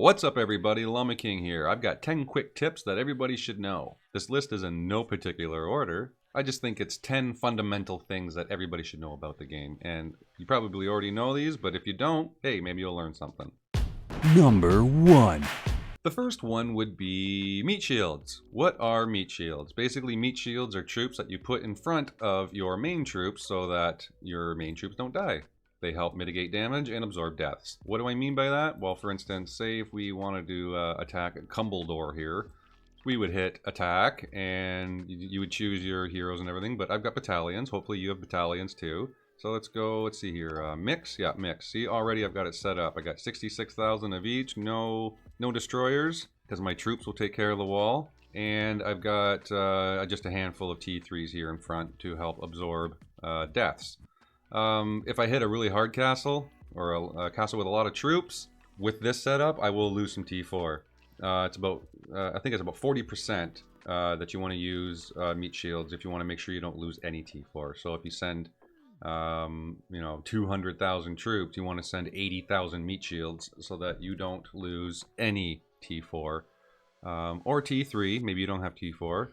What's up everybody, Llama King here. I've got 10 quick tips that everybody should know. This list is in no particular order. I just think it's 10 fundamental things that everybody should know about the game. And you probably already know these, but if you don't, hey, maybe you'll learn something. Number 1. The first one would be meat shields. What are meat shields? Basically, meat shields are troops that you put in front of your main troops so that your main troops don't die. They help mitigate damage and absorb deaths. What do I mean by that? Well, for instance, say if we wanted to attack Cumbledore here, we would hit attack and you would choose your heroes and everything, but I've got battalions. Hopefully you have battalions too. So let's go, let's see here, mix, yeah, mix. See, already I've got it set up. I got 66,000 of each, no destroyers, because my troops will take care of the wall. And I've got just a handful of T3s here in front to help absorb deaths. If I hit a really hard castle, or a castle with a lot of troops, with this setup, I will lose some T4. It's about, I think it's about 40% that you want to use meat shields if you want to make sure you don't lose any T4. So if you send, 200,000 troops, you want to send 80,000 meat shields so that you don't lose any T4. Or T3, maybe you don't have T4.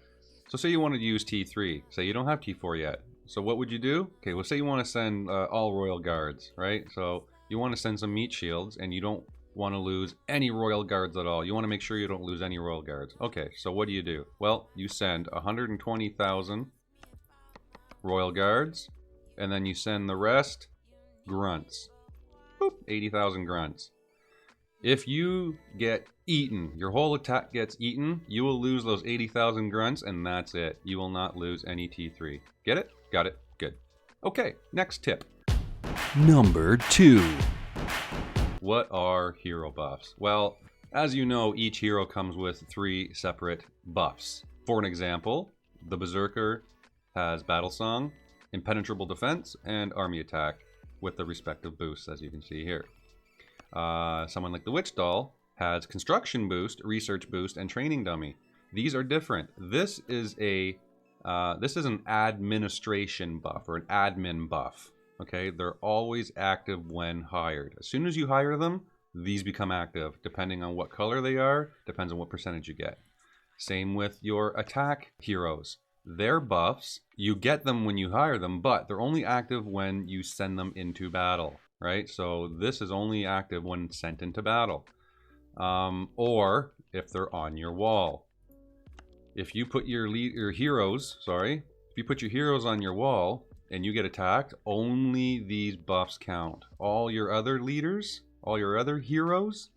So say you want to use T3, say you don't have T4 yet. So what would you do? Okay, well say you want to send all Royal Guards, right? So you want to send some meat shields and you don't want to lose any Royal Guards at all. You want to make sure you don't lose any Royal Guards. Okay, so what do? Well, you send 120,000 Royal Guards and then you send the rest grunts. Boop, 80,000 grunts. If you get eaten, your whole attack gets eaten, you will lose those 80,000 grunts and that's it. You will not lose any T3. Get it? Got it? Good. Okay, next tip. Number 2. What are hero buffs? Well, as you know, each hero comes with 3 separate buffs. For an example, the Berserker has Battle Song, Impenetrable Defense, and Army Attack with the respective boosts, as you can see here. Someone like the Witch Doll has Construction Boost, Research Boost, and Training Dummy. These are different. This is an administration buff, or an admin buff. Okay, they're always active when hired. As soon as you hire them, these become active. Depending on what color they are, depends on what percentage you get. Same with your attack heroes. Their buffs, you get them when you hire them, but they're only active when you send them into battle, right? So this is only active when sent into battle. Or if they're on your wall. If you put your heroes on your wall and you get attacked, only these buffs count. All your other leaders, all your other heroes,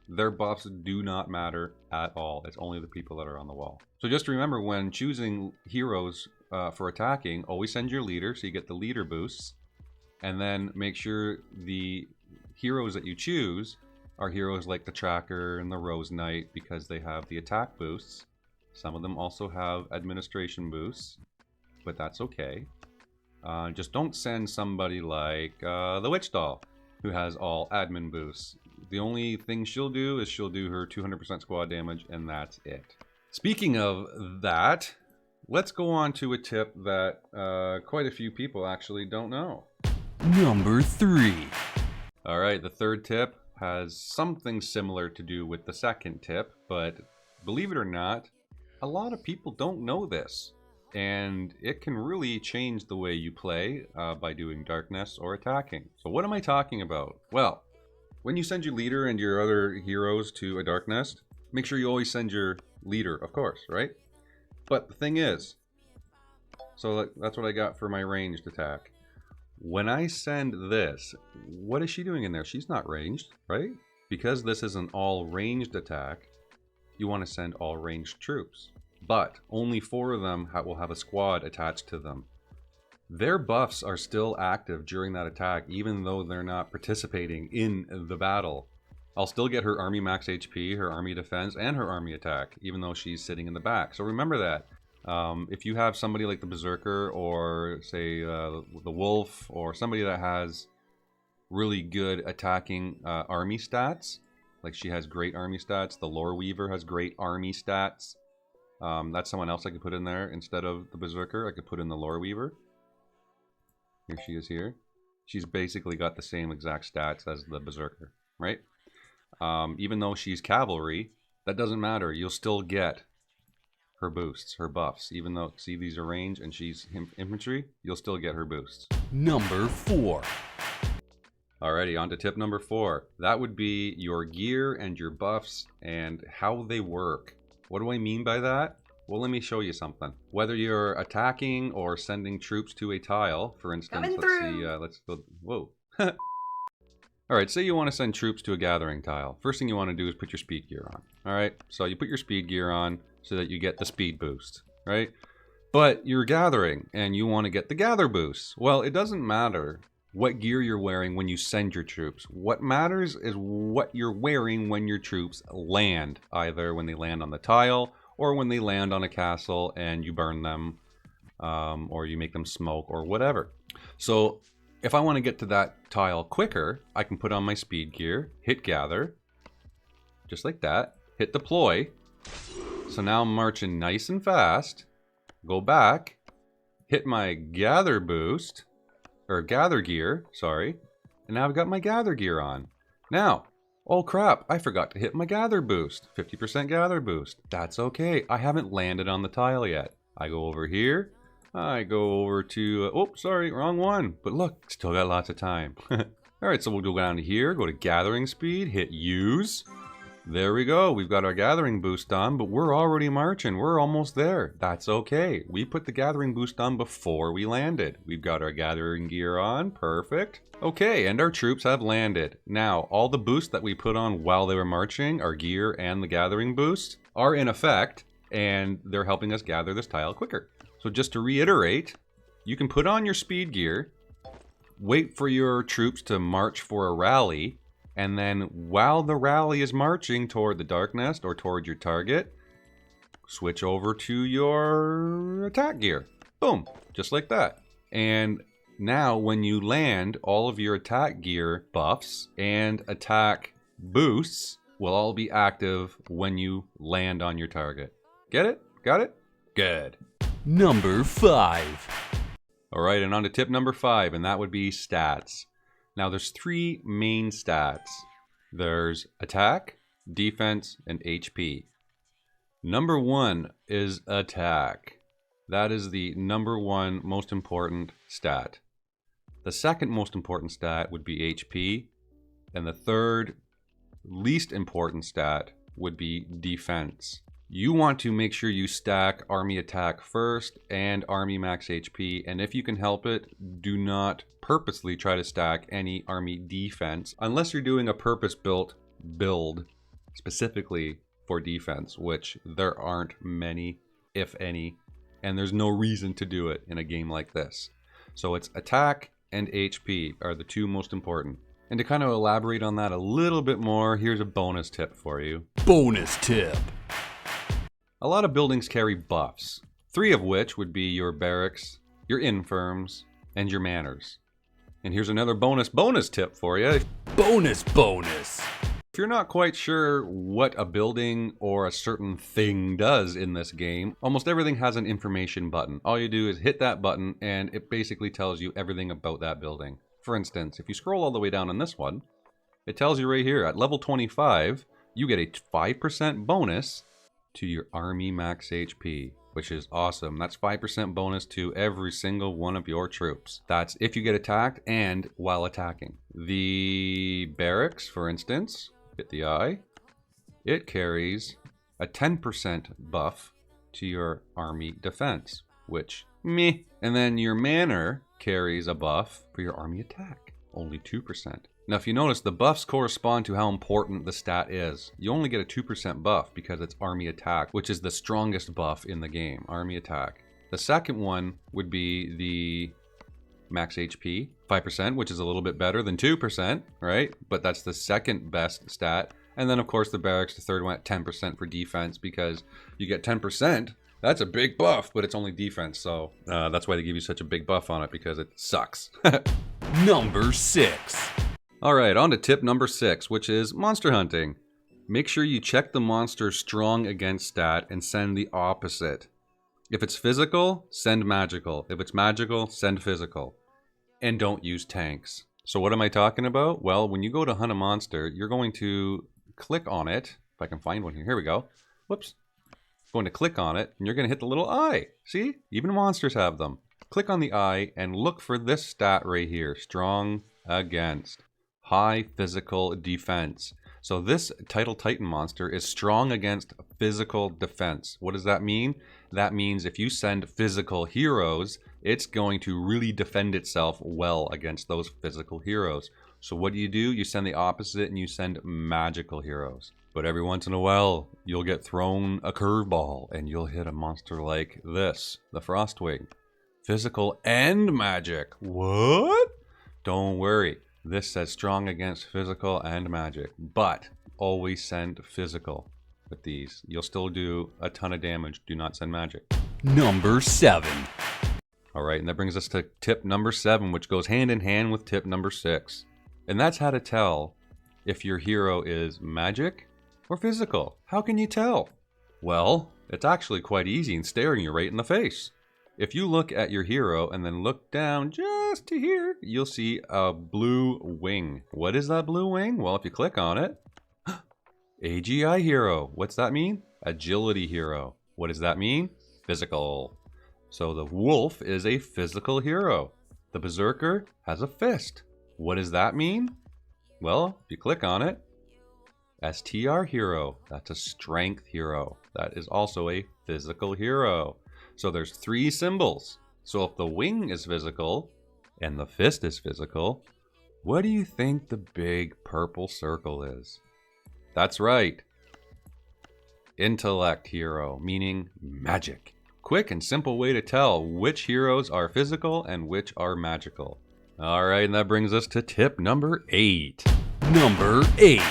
their buffs do not matter at all. It's only the people that are on the wall. So just remember, when choosing heroes for attacking, always send your leader so you get the leader boosts. And then make sure the heroes that you choose are heroes like the Tracker and the Rose Knight, because they have the attack boosts. Some of them also have administration boosts, but that's okay. Just don't send somebody like the Witch Doll, who has all admin boosts. The only thing she'll do is she'll do her 200% squad damage, and that's it. Speaking of that, let's go on to a tip that quite a few people actually don't know. Number 3. Alright, the third tip has something similar to do with the second tip, but believe it or not, a lot of people don't know this, and it can really change the way you play by doing darkness or attacking. So what am I talking about? Well, when you send your leader and your other heroes to a dark nest, make sure you always send your leader, of course, right? But the thing is, so that's what I got for my ranged attack. When I send this, what is she doing in there? She's not ranged, right? Because this is an all ranged attack, you want to send all ranged troops. But only 4 of them will have a squad attached to them. Their buffs are still active during that attack, even though they're not participating in the battle. I'll still get her army max HP, her army defense, and her army attack, even though she's sitting in the back. So remember that. If you have somebody like the Berserker, or say the Wolf, or somebody that has really good attacking army stats, like she has great army stats, the Lore Weaver has great army stats. That's someone else I could put in there instead of the Berserker. I could put in the Lore Weaver. Here she is here. She's basically got the same exact stats as the Berserker, right? even though she's cavalry, that doesn't matter. You'll still get her boosts, her buffs. Even though, see, these are range and she's infantry, you'll still get her boosts. Number 4. Alrighty, on to tip number 4. That would be your gear and your buffs and how they work. What do I mean by that? Well, let me show you something. Whether you're attacking or sending troops to a tile, for instance, let's go, whoa. Alright, say you want to send troops to a gathering tile. First thing you want to do is put your speed gear on. Alright, so you put your speed gear on so that you get the speed boost, right? But you're gathering and you want to get the gather boost. Well, it doesn't matter what gear you're wearing when you send your troops. What matters is what you're wearing when your troops land, either when they land on the tile or when they land on a castle and you burn them, or you make them smoke or whatever. So if I want to get to that tile quicker, I can put on my speed gear, hit gather, just like that, hit deploy. So now I'm marching nice and fast, go back, hit my gather boost, or gather gear, sorry, and now I've got my gather gear on. Now, oh crap, I forgot to hit my gather boost, 50% gather boost. That's okay, I haven't landed on the tile yet. I go over here, I go over to, oh, sorry, wrong one. But look, still got lots of time. Alright, so we'll go down to here, go to gathering speed, hit use. There we go, we've got our gathering boost on, but we're already marching, we're almost there. That's okay, we put the gathering boost on before we landed. We've got our gathering gear on, perfect. Okay, and our troops have landed. Now, all the boosts that we put on while they were marching, our gear and the gathering boost, are in effect, and they're helping us gather this tile quicker. So just to reiterate, you can put on your speed gear, wait for your troops to march for a rally, and then while the rally is marching toward the dark nest or toward your target, switch over to your attack gear. Boom, just like that. And now when you land, all of your attack gear buffs and attack boosts will all be active when you land on your target. Get it? Got it? Good. Number 5. Alright, and on to tip number 5, and that would be stats. Now there's 3 main stats. There's attack, defense, and HP. Number 1 is attack. That is the number 1 most important stat. The second most important stat would be HP, and the third least important stat would be defense. You want to make sure you stack army attack first and army max HP, and if you can help it, do not purposely try to stack any army defense unless you're doing a purpose-built build specifically for defense, which there aren't many, if any, and there's no reason to do it in a game like this. So it's attack and HP are the 2 most important. And to kind of elaborate on that a little bit more, here's a bonus tip for you. Bonus tip. A lot of buildings carry buffs, 3 of which would be your barracks, your infirms, and your manors. And here's another bonus tip for you. Bonus. If you're not quite sure what a building or a certain thing does in this game, almost everything has an information button. All you do is hit that button and it basically tells you everything about that building. For instance, if you scroll all the way down on this one, it tells you right here at level 25, you get a 5% bonus to your army max HP, which is awesome. That's 5% bonus to every single one of your troops. That's if you get attacked and while attacking. The barracks, for instance, hit the eye, it carries a 10% buff to your army defense, which meh. And then your manor carries a buff for your army attack, only 2%. Now, if you notice, the buffs correspond to how important the stat is. You only get a 2% buff because it's army attack, which is the strongest buff in the game, army attack. The second one would be the max HP, 5%, which is a little bit better than 2%, right? But that's the second best stat. And then, of course, the barracks, the third one at 10% for defense, because you get 10%. That's a big buff, but it's only defense, so that's why they give you such a big buff on it, because it sucks. Number 6. Alright, on to tip number 6, which is monster hunting. Make sure you check the monster's strong against stat and send the opposite. If it's physical, send magical. If it's magical, send physical. And don't use tanks. So what am I talking about? Well, when you go to hunt a monster, you're going to click on it. If I can find one here. Here we go. Whoops. Going to click on it, and you're going to hit the little eye. See? Even monsters have them. Click on the eye and look for this stat right here. Strong against. High physical defense. So this Title Titan monster is strong against physical defense. What does that mean? That means if you send physical heroes, it's going to really defend itself well against those physical heroes. So what do? You send the opposite and you send magical heroes. But every once in a while, you'll get thrown a curveball and you'll hit a monster like this, the Frostwing. Physical and magic. What? Don't worry. This says strong against physical and magic. But always send physical with these. You'll still do a ton of damage. Do not send magic. Number 7. All right, and that brings us to tip number 7, which goes hand in hand with tip number 6. And that's how to tell if your hero is magic or physical. How can you tell? Well, it's actually quite easy and staring you right in the face. If you look at your hero and then look down just to here, you'll see a blue wing. What is that blue wing? Well, if you click on it, AGI hero. What's that mean? Agility hero. What does that mean? Physical. So the wolf is a physical hero. The berserker has a fist. What does that mean? Well, if you click on it, STR hero. That's a strength hero. That is also a physical hero. So there's 3 symbols. So if the wing is physical and the fist is physical, what do you think the big purple circle is? That's right. Intellect hero, meaning magic. Quick and simple way to tell which heroes are physical and which are magical. All right, and that brings us to tip number 8. Number 8.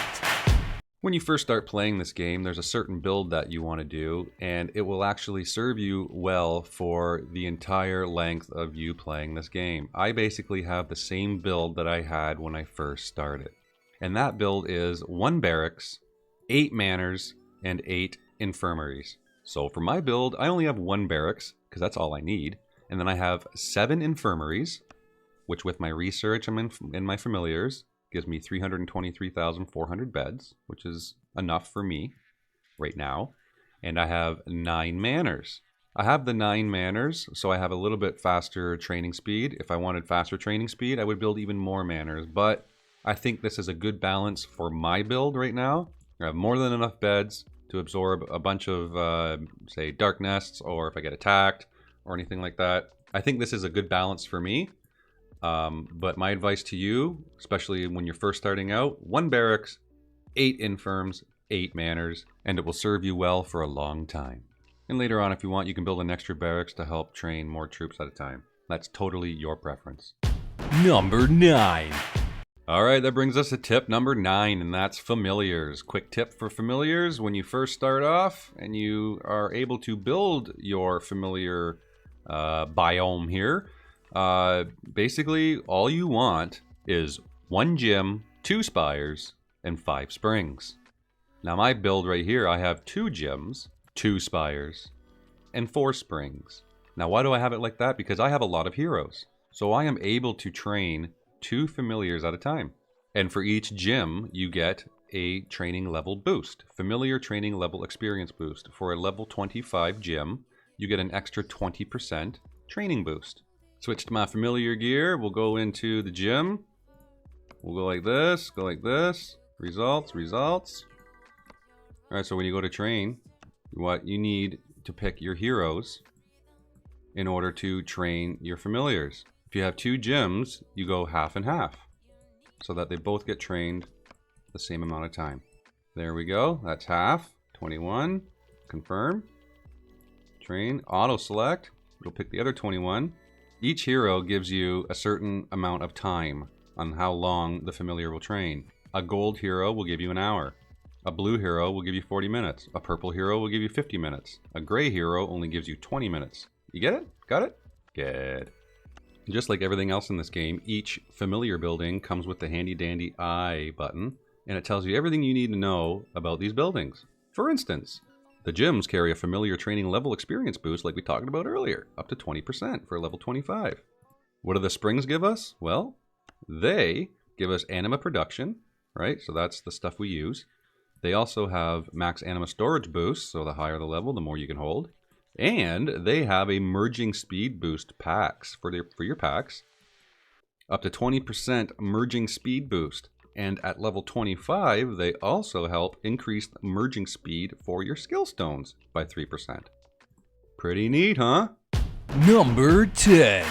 When you first start playing this game, there's a certain build that you want to do, and it will actually serve you well for the entire length of you playing this game. I basically have the same build that I had when I first started. And that build is 1 barracks, 8 manors, and 8 infirmaries. So for my build, I only have 1 barracks, because that's all I need. And then I have 7 infirmaries, which with my research and my familiars, gives me 323,400 beds, which is enough for me right now. And I have 9 manors. I have the 9 manors, so I have a little bit faster training speed. If I wanted faster training speed, I would build even more manors. But I think this is a good balance for my build right now. I have more than enough beds to absorb a bunch of, say, dark nests, or if I get attacked, or anything like that. I think this is a good balance for me. But my advice to you, especially when you're first starting out, 1 barracks, 8 infirms, 8 manors, and it will serve you well for a long time. And later on, if you want, you can build an extra barracks to help train more troops at a time. That's totally your preference. Number 9. All right, that brings us to tip number 9, and that's familiars. Quick tip for familiars: when you first start off and you are able to build your familiar biome here, basically all you want is 1 gym, 2 spires, and 5 springs. Now my build right here, I have 2 gyms, 2 spires, and 4 springs. Now why do I have it like that? Because I have a lot of heroes. So I am able to train 2 familiars at a time. And for each gym, you get a training level boost. Familiar training level experience boost. For a level 25 gym, you get an extra 20% training boost. Switch to my familiar gear. We'll go into the gym. We'll go like this, results, results. All right, so when you go to train, what you need to pick your heroes in order to train your familiars. If you have 2 gyms, you go half and half so that they both get trained the same amount of time. There we go. That's half. 21. Confirm. Train. Auto select. It'll pick the other 21. Each hero gives you a certain amount of time on how long the familiar will train. A gold hero will give you an hour. A blue hero will give you 40 minutes. A purple hero will give you 50 minutes. A gray hero only gives you 20 minutes. You get it? Got it? Good. Just like everything else in this game, each familiar building comes with the handy dandy I button, and it tells you everything you need to know about these buildings. For instance, the gyms carry a familiar training level experience boost like we talked about earlier, up to 20% for level 25. What do the springs give us? Well, they give us anima production, right? So that's the stuff we use. They also have max anima storage boost, so the higher the level, the more you can hold. And they have a merging speed boost packs for your packs. Up to 20% merging speed boost. And at level 25, they also help increase the merging speed for your skill stones by 3%. Pretty neat, huh? Number 10.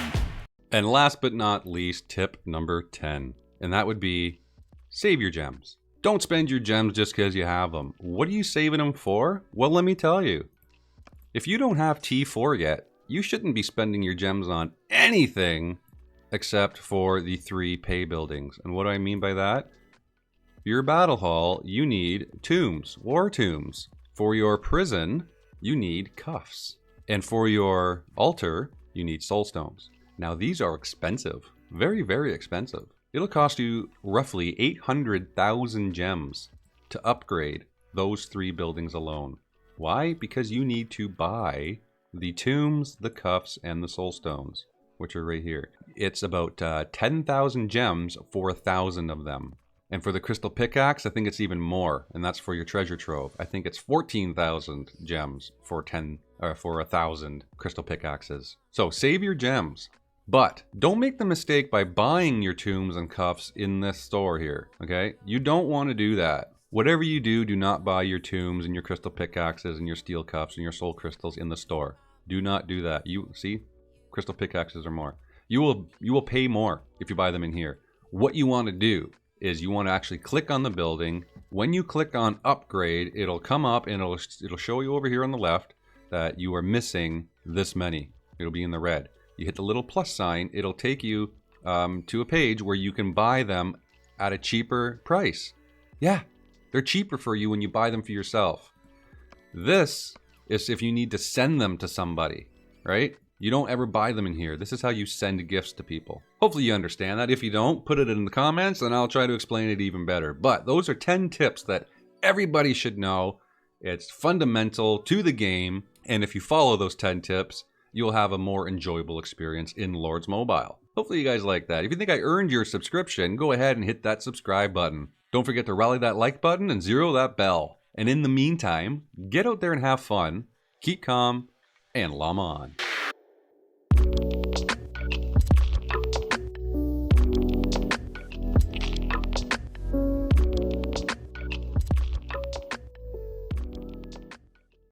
And last but not least, tip number 10. And that would be save your gems. Don't spend your gems just because you have them. What are you saving them for? Well, let me tell you. If you don't have T4 yet, you shouldn't be spending your gems on anything except for the 3 pay buildings. And what do I mean by that? For your battle hall, you need tombs, war tombs. For your prison, you need cuffs. And for your altar, you need soul stones. Now these are expensive, very, very expensive. It'll cost you roughly 800,000 gems to upgrade those 3 buildings alone. Why? Because you need to buy the tombs, the cuffs, and the soul stones, which are right here. It's about 10,000 gems for 1,000 of them. And for the crystal pickaxe, I think it's even more, and that's for your treasure trove. I think it's 14,000 gems for 1,000 crystal pickaxes. So save your gems, but don't make the mistake by buying your tombs and cuffs in this store here, okay? You don't want to do that. Whatever you do, do not buy your tombs and your crystal pickaxes and your steel cups and your soul crystals in the store. Do not do that. You see, crystal pickaxes are more. You will pay more if you buy them in here. What you want to do is you want to actually click on the building. When you click on upgrade, it'll come up and it'll show you over here on the left that you are missing this many. It'll be in the red. You hit the little plus sign, it'll take you to a page where you can buy them at a cheaper price. Yeah, they're cheaper for you when you buy them for yourself. This is if you need to send them to somebody, right? You don't ever buy them in here. This is how you send gifts to people. Hopefully you understand that. If you don't, put it in the comments and I'll try to explain it even better. But those are 10 tips that everybody should know. It's fundamental to the game. And if you follow those 10 tips, you'll have a more enjoyable experience in Lords Mobile. Hopefully you guys like that. If you think I earned your subscription, go ahead and hit that subscribe button. Don't forget to rally that like button and 0 that bell. And in the meantime, get out there and have fun, keep calm, and llama on.